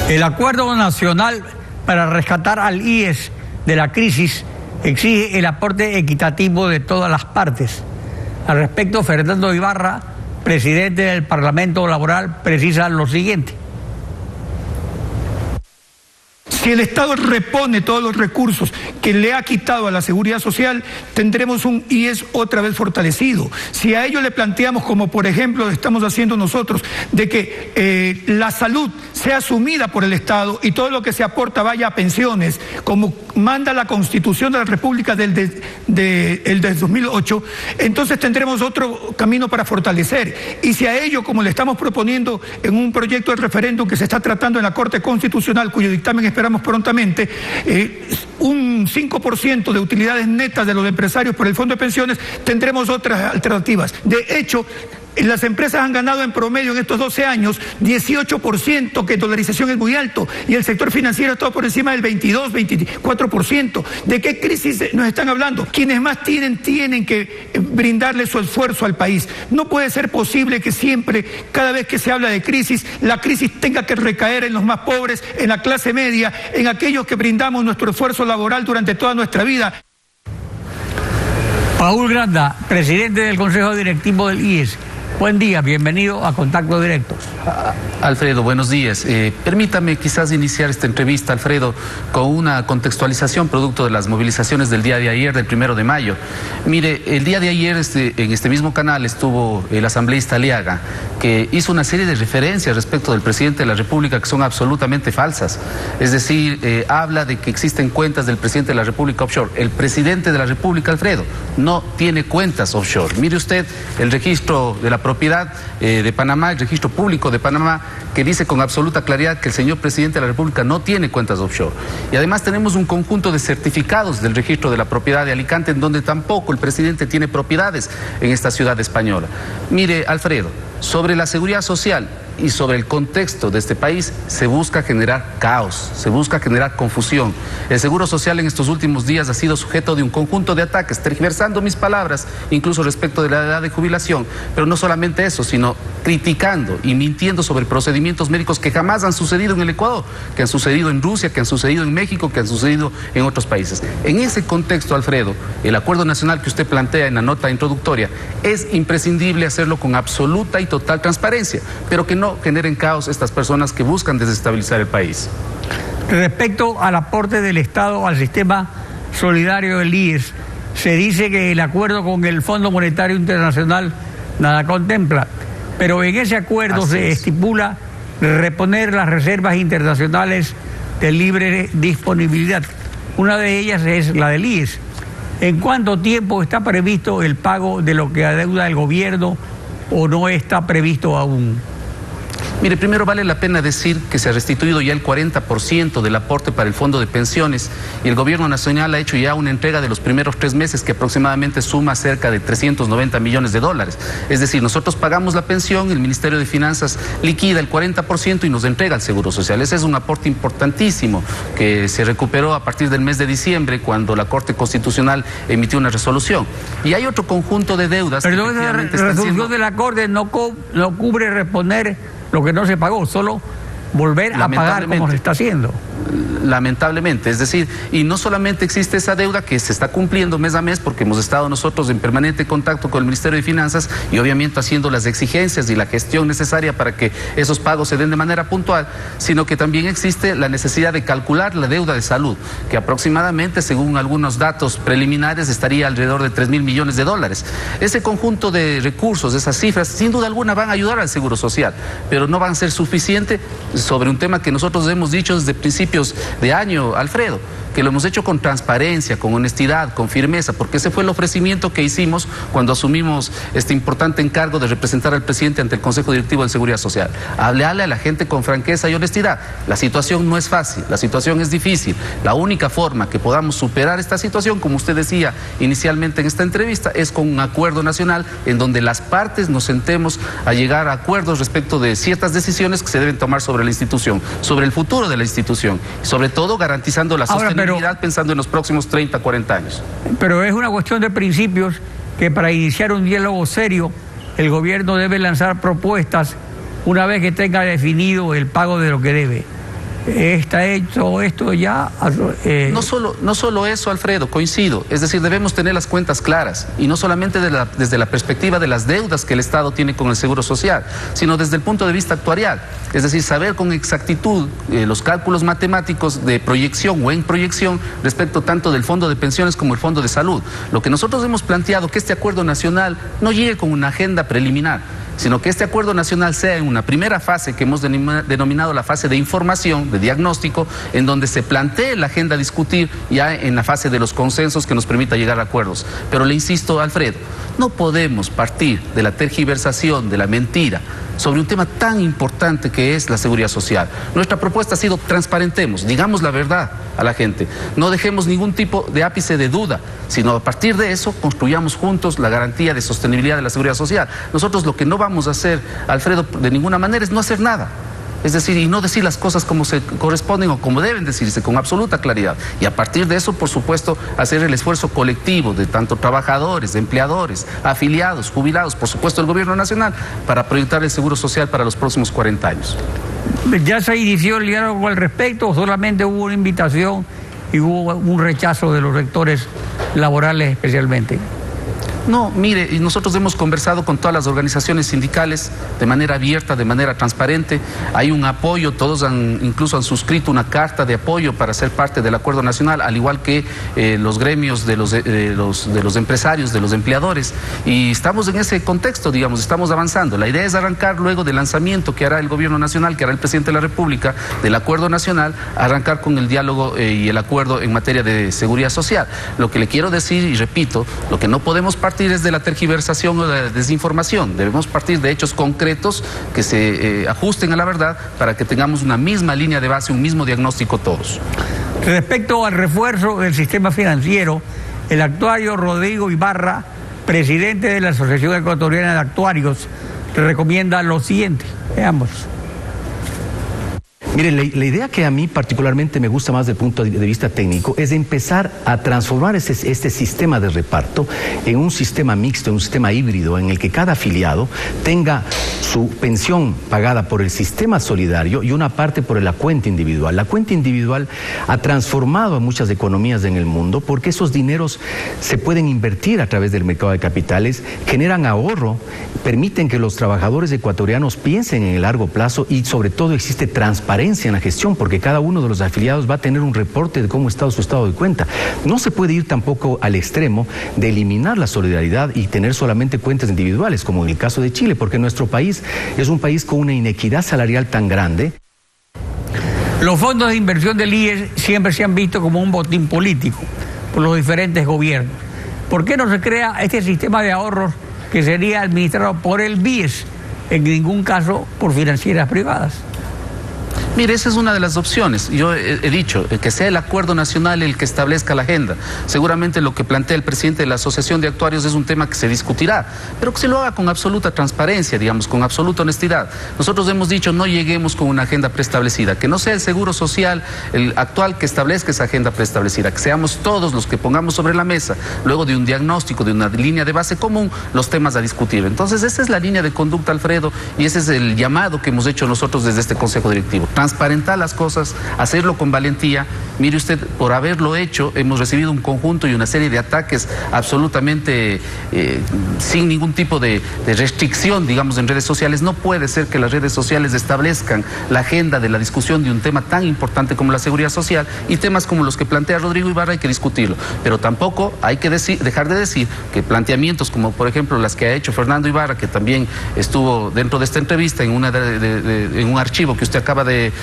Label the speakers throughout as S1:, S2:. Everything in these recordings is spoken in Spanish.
S1: El acuerdo nacional para rescatar al IES de la crisis exige el aporte equitativo de todas las partes. Al respecto, Fernando Ibarra, presidente del Parlamento Laboral, precisa lo siguiente.
S2: Si el Estado repone todos los recursos que le ha quitado a la seguridad social, tendremos un IES otra vez fortalecido. Si a ello le planteamos, como por ejemplo estamos haciendo nosotros, de que la salud sea asumida por el Estado y todo lo que se aporta vaya a pensiones, como manda la Constitución de la República del 2008, entonces tendremos otro camino para fortalecer. Y si a ello, como le estamos proponiendo en un proyecto de referéndum que se está tratando en la Corte Constitucional, cuyo dictamen esperamos prontamente, un 5% de utilidades netas de los empresarios por el Fondo de Pensiones, tendremos otras alternativas. De hecho, las empresas han ganado en promedio en estos 12 años 18%, que dolarización es muy alto, y el sector financiero está por encima del 22, 24%. ¿De qué crisis nos están hablando? Quienes más tienen que brindarle su esfuerzo al país. No puede ser posible que siempre, cada vez que se habla de crisis, la crisis tenga que recaer en los más pobres, en la clase media, en aquellos que brindamos nuestro esfuerzo laboral durante toda nuestra vida.
S1: Paul Granda, presidente del Consejo Directivo del IES. Buen día, bienvenido a Contacto Directo.
S3: Alfredo, buenos días. Permítame quizás iniciar esta entrevista, Alfredo, con una contextualización producto de las movilizaciones del día de ayer, del 1 de mayo. Mire, el día de ayer en este mismo canal estuvo el asambleísta Aliaga, que hizo una serie de referencias respecto del presidente de la República que son absolutamente falsas. Es decir, habla de que existen cuentas del presidente de la República offshore. El presidente de la República, Alfredo, no tiene cuentas offshore. Mire usted el registro de la propiedad de Panamá, el registro público de Panamá, que dice con absoluta claridad que el señor presidente de la República no tiene cuentas offshore. Y además tenemos un conjunto de certificados del registro de la propiedad de Alicante, en donde tampoco el presidente tiene propiedades en esta ciudad española. Mire, Alfredo, sobre la seguridad social y sobre el contexto de este país, se busca generar caos, se busca generar confusión. El Seguro Social en estos últimos días ha sido sujeto de un conjunto de ataques, tergiversando mis palabras, incluso respecto de la edad de jubilación, pero no solamente eso, sino criticando y mintiendo sobre procedimientos médicos que jamás han sucedido en el Ecuador, que han sucedido en Rusia, que han sucedido en México, que han sucedido en otros países. En ese contexto, Alfredo, el acuerdo nacional que usted plantea en la nota introductoria, es imprescindible hacerlo con absoluta y total transparencia, pero que no generen caos estas personas que buscan desestabilizar el país.
S1: Respecto al aporte del Estado al sistema solidario del IES, se dice que el acuerdo con el Fondo Monetario Internacional nada contempla, pero en ese acuerdo se estipula reponer las reservas internacionales de libre disponibilidad. Una de ellas es la del IES. ¿En cuánto tiempo está previsto el pago de lo que adeuda el gobierno o no está previsto aún?
S3: Mire, primero vale la pena decir que se ha restituido ya el 40% del aporte para el fondo de pensiones y el gobierno nacional ha hecho ya una entrega de los primeros 3 meses que aproximadamente suma cerca de 390 millones de dólares. Es decir, nosotros pagamos la pensión, el Ministerio de Finanzas liquida el 40% y nos entrega el Seguro Social. Ese es un aporte importantísimo que se recuperó a partir del mes de diciembre, cuando la Corte Constitucional emitió una resolución. Y hay otro conjunto de deudas.
S1: Pero esa resolución de la Corte no cubre reponer lo que no se pagó, solo volver a pagar como se está haciendo.
S3: Lamentablemente, es decir, y no solamente existe esa deuda que se está cumpliendo mes a mes, porque hemos estado nosotros en permanente contacto con el Ministerio de Finanzas y obviamente haciendo las exigencias y la gestión necesaria para que esos pagos se den de manera puntual, sino que también existe la necesidad de calcular la deuda de salud, que aproximadamente, según algunos datos preliminares, estaría alrededor de 3.000 millones de dólares. Ese conjunto de recursos, esas cifras, sin duda alguna van a ayudar al Seguro Social, pero no van a ser suficientes sobre un tema que nosotros hemos dicho desde principios de año, Alfredo, que lo hemos hecho con transparencia, con honestidad, con firmeza, porque ese fue el ofrecimiento que hicimos cuando asumimos este importante encargo de representar al presidente ante el Consejo Directivo de Seguridad Social. Hablarle a la gente con franqueza y honestidad. La situación no es fácil, la situación es difícil. La única forma que podamos superar esta situación, como usted decía inicialmente en esta entrevista, es con un acuerdo nacional en donde las partes nos sentemos a llegar a acuerdos respecto de ciertas decisiones que se deben tomar sobre la institución, sobre el futuro de la institución, y sobre todo garantizando la sostenibilidad pensando en los próximos 30, 40 años.
S1: Pero es una cuestión de principios que para iniciar un diálogo serio el gobierno debe lanzar propuestas una vez que tenga definido el pago de lo que debe. está hecho esto ya.
S3: No solo eso, Alfredo, coincido. Es decir, debemos tener las cuentas claras, y no solamente desde la perspectiva de las deudas que el Estado tiene con el Seguro Social, sino desde el punto de vista actuarial. Es decir, saber con exactitud los cálculos matemáticos de proyección o en proyección respecto tanto del Fondo de Pensiones como el Fondo de Salud. Lo que nosotros hemos planteado, que este acuerdo nacional no llegue con una agenda preliminar, sino que este acuerdo nacional sea en una primera fase que hemos denominado la fase de información, de diagnóstico, en donde se plantee la agenda a discutir ya en la fase de los consensos que nos permita llegar a acuerdos. Pero le insisto, Alfredo, no podemos partir de la tergiversación, de la mentira, sobre un tema tan importante que es la seguridad social. Nuestra propuesta ha sido: transparentemos, digamos la verdad a la gente, no dejemos ningún tipo de ápice de duda, sino a partir de eso construyamos juntos la garantía de sostenibilidad de la seguridad social. Nosotros lo que no vamos a hacer, Alfredo, de ninguna manera es no hacer nada. Es decir, y no decir las cosas como se corresponden o como deben decirse, con absoluta claridad. Y a partir de eso, por supuesto, hacer el esfuerzo colectivo de tanto trabajadores, de empleadores, afiliados, jubilados, por supuesto el Gobierno Nacional, para proyectar el Seguro Social para los próximos 40 años.
S1: ¿Ya se inició el diálogo al respecto o solamente hubo una invitación y hubo un rechazo de los sectores laborales especialmente?
S3: No, mire, y nosotros hemos conversado con todas las organizaciones sindicales de manera abierta, de manera transparente. Hay un apoyo, todos incluso han suscrito una carta de apoyo para ser parte del acuerdo nacional, al igual que los gremios de los empresarios, de los empleadores. Y estamos en ese contexto, digamos, estamos avanzando. La idea es arrancar luego del lanzamiento que hará el Gobierno Nacional, que hará el Presidente de la República, del acuerdo nacional, arrancar con el diálogo y el acuerdo en materia de seguridad social. Lo que le quiero decir, y repito, lo que no podemos partir es de la tergiversación o de la desinformación. Debemos partir de hechos concretos que se ajusten a la verdad para que tengamos una misma línea de base, un mismo diagnóstico todos.
S1: Respecto al refuerzo del sistema financiero, el actuario Rodrigo Ibarra, presidente de la Asociación Ecuatoriana de Actuarios, recomienda lo siguiente. Veamos.
S4: Mire, la idea que a mí particularmente me gusta más desde el punto de vista técnico es empezar a transformar este sistema de reparto en un sistema mixto, en un sistema híbrido, en el que cada afiliado tenga su pensión pagada por el sistema solidario y una parte por la cuenta individual. La cuenta individual ha transformado a muchas economías en el mundo porque esos dineros se pueden invertir a través del mercado de capitales, generan ahorro, permiten que los trabajadores ecuatorianos piensen en el largo plazo y sobre todo existe transparencia en la gestión, porque cada uno de los afiliados va a tener un reporte de cómo está su estado de cuenta. No se puede ir tampoco al extremo de eliminar la solidaridad y tener solamente cuentas individuales, como en el caso de Chile, porque nuestro país es un país con una inequidad salarial tan grande.
S1: Los fondos de inversión del IES siempre se han visto como un botín político por los diferentes gobiernos. ¿Por qué no se crea este sistema de ahorros que sería administrado por el BIES, en ningún caso por financieras privadas?
S3: Mire, esa es una de las opciones. Yo he dicho, que sea el acuerdo nacional el que establezca la agenda. Seguramente lo que plantea el presidente de la Asociación de Actuarios es un tema que se discutirá, pero que se lo haga con absoluta transparencia, digamos, con absoluta honestidad. Nosotros hemos dicho, no lleguemos con una agenda preestablecida, que no sea el Seguro Social el actual que establezca esa agenda preestablecida, que seamos todos los que pongamos sobre la mesa, luego de un diagnóstico, de una línea de base común, los temas a discutir. Entonces, esa es la línea de conducta, Alfredo, y ese es el llamado que hemos hecho nosotros desde este Consejo Directivo. Transparentar las cosas, hacerlo con valentía. Mire usted, por haberlo hecho, hemos recibido un conjunto y una serie de ataques absolutamente sin ningún tipo de restricción, digamos, en redes sociales. No puede ser que las redes sociales establezcan la agenda de la discusión de un tema tan importante como la seguridad social, y temas como los que plantea Rodrigo Ibarra hay que discutirlo. Pero tampoco hay que dejar de decir que planteamientos como, por ejemplo, las que ha hecho Fernando Ibarra, que también estuvo dentro de esta entrevista en un archivo que usted acaba de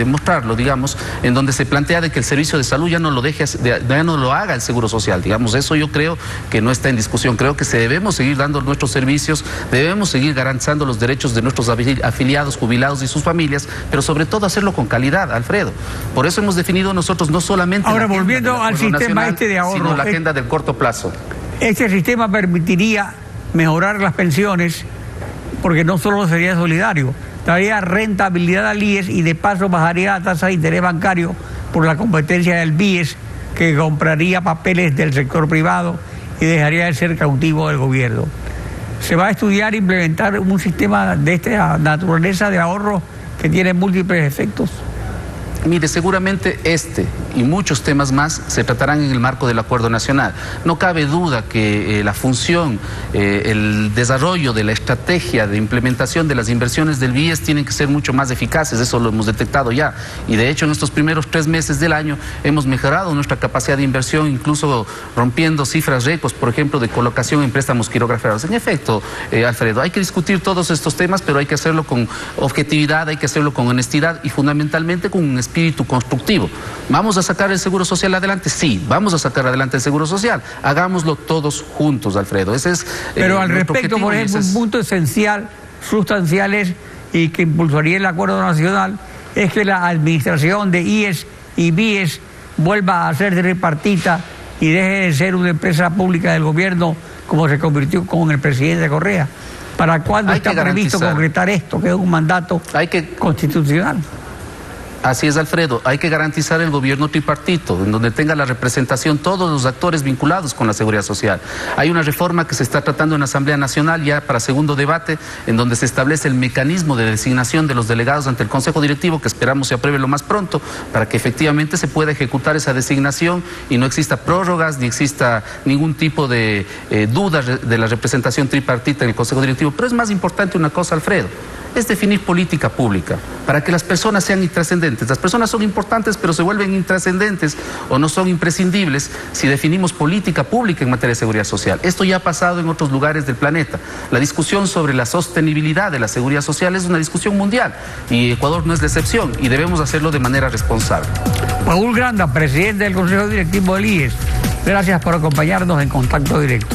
S3: mostrarlo, digamos, en donde se plantea de que el servicio de salud ya no lo haga el Seguro Social, digamos. Eso yo creo que no está en discusión. Creo que debemos seguir dando nuestros servicios, debemos seguir garantizando los derechos de nuestros afiliados, jubilados y sus familias, pero sobre todo hacerlo con calidad, Alfredo. Por eso hemos definido nosotros no solamente
S1: ahora volviendo al sistema de ahorro,
S3: sino la agenda del corto plazo.
S1: Este sistema permitiría mejorar las pensiones, porque no solo sería solidario, daría rentabilidad al IES y de paso bajaría la tasa de interés bancario por la competencia del BIES, que compraría papeles del sector privado y dejaría de ser cautivo del gobierno. Se va a estudiar e implementar un sistema de esta naturaleza de ahorro que tiene múltiples efectos.
S3: Mire, seguramente este y muchos temas más se tratarán en el marco del Acuerdo Nacional. No cabe duda que la función, el desarrollo de la estrategia de implementación de las inversiones del BIES tienen que ser mucho más eficaces, eso lo hemos detectado ya. Y de hecho en estos primeros 3 meses del año hemos mejorado nuestra capacidad de inversión, incluso rompiendo cifras récords, por ejemplo, de colocación en préstamos quirografiados. En efecto, Alfredo, hay que discutir todos estos temas, pero hay que hacerlo con objetividad, hay que hacerlo con honestidad y fundamentalmente con un espíritu constructivo. ¿Vamos a sacar el Seguro Social adelante? Sí, vamos a sacar adelante el Seguro Social. Hagámoslo todos juntos, Alfredo. Ese es
S1: pero al respecto, por ejemplo, un punto esencial, sustancial es, y que impulsaría el Acuerdo Nacional, es que la administración de IES y BIES vuelva a ser tripartita y deje de ser una empresa pública del gobierno como se convirtió con el presidente Correa. ¿Para cuándo está previsto concretar esto, que es un mandato constitucional?
S3: Así es, Alfredo, hay que garantizar el gobierno tripartito, en donde tenga la representación todos los actores vinculados con la seguridad social. Hay una reforma que se está tratando en la Asamblea Nacional ya para segundo debate, en donde se establece el mecanismo de designación de los delegados ante el Consejo Directivo, que esperamos se apruebe lo más pronto, para que efectivamente se pueda ejecutar esa designación y no exista prórrogas, ni exista ningún tipo de duda de la representación tripartita en el Consejo Directivo. Pero es más importante una cosa, Alfredo, es definir política pública para que las personas sean intrascendentes. Las personas son importantes, pero se vuelven intrascendentes o no son imprescindibles si definimos política pública en materia de seguridad social. Esto ya ha pasado en otros lugares del planeta. La discusión sobre la sostenibilidad de la seguridad social es una discusión mundial y Ecuador no es la excepción y debemos hacerlo de manera responsable.
S1: Paul Granda, presidente del Consejo Directivo del IES, gracias por acompañarnos en Contacto Directo.